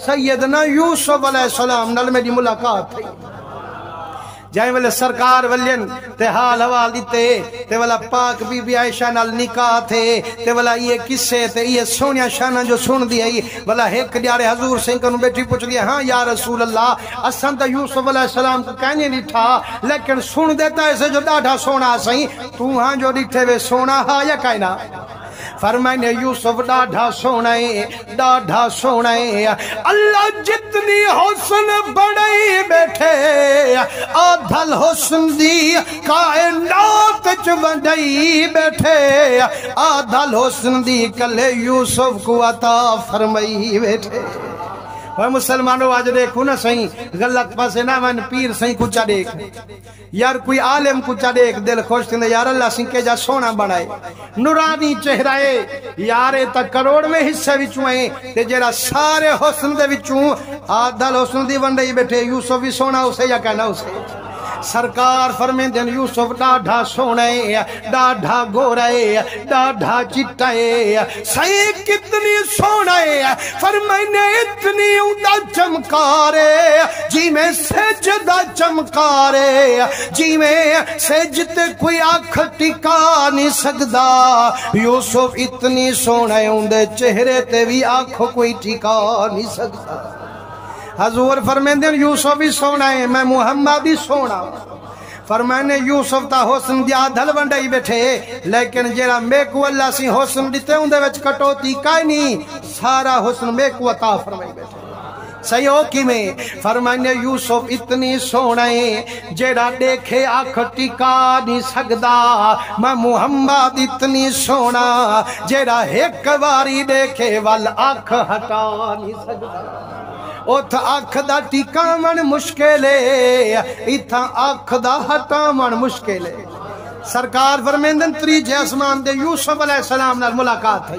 سیدنا یوسف علیہ السلام نال میری ملاقات تھی جائیں والے سرکار ولین تے حال حوال دیتے تے والا پاک بی بی عائشہ نال نکاح تھے تے والا یہ قصے تے یہ سونیا شانہ جو سن دی ہے والا ایک دیارے حضور سے کنو بیٹھی پوچھ لیا ہاں یا رسول اللہ اساں تے یوسف علیہ السلام کو کہنے نہیں تھا لیکن سن دیتا ایسے جو ڈاڈھا سونا سہی تو ہاں جو ڈٹھے وے سونا ہاں یا کائنا فرمائنے یوسف ڈاڈھا سونا ہے اللہ جتنی حسن بڑھائی بیٹھے آدھل حسن دی کائنات چوندائی بیٹھے آدھل حسن دی کلے یوسف کو عطا فرمائی بیٹھے وہ مسلمانوں آج دیکھو نا سہی غلط پاسے نہ من پیر سہی کچھا دیکھ یار کوئی عالم کچھا دیکھ دل خوش تھے یار اللہ سنگ کے جا سونا بنائے نورانی چہرائے یارے تا کروڑ میں حصہ وچوں ہیں تے جیرا سارے حسن دے وچوں آدھل حسن دی ونڈائی بیٹھے یوسف بھی سونا اسے یا کہنا اسے سرکار فرمین دین یوسف ڈاڈھا سونے ڈاڈھا گورے ڈاڈھا چٹائے سہی کتنی سونے فرمائنے اتنی اوندا چمکارے جی میں سجدہ چمکارے جی میں سجدے کوئی آنکھ ٹکا نہیں سکدا یوسف اتنی سونے اوندے چہرے تے بھی آنکھ کوئی ٹکا نہیں سکدا حضور فرمائن دیں یوسف بھی سونا ہے میں محمد بھی سونا فرمائنے یوسف تا حسن دیا دھل ونڈائی بیٹھے لیکن جیرا میکو اللہ سی حسن دیتے ہوں دے وچ کٹوتی کائی نہیں سارا حسن میکو عطا فرمائی بیٹھے صحیح ہو کی میں فرمائنے یوسف اتنی سونا ہے جیڑا دیکھے آنکھ ٹکا نہیں سکدا میں محمد اتنی سونا جیڑا ایک باری دیکھے وال آنکھ ہٹا نہیں سکدا اوتھ آنکھ دا ٹکاون مشکل ہے ایتھا آنکھ دا ہٹاون مشکل ہے سرکار فرمیندن تریجے اسمان دے یوسف علیہ السلام نال ملاقات ہے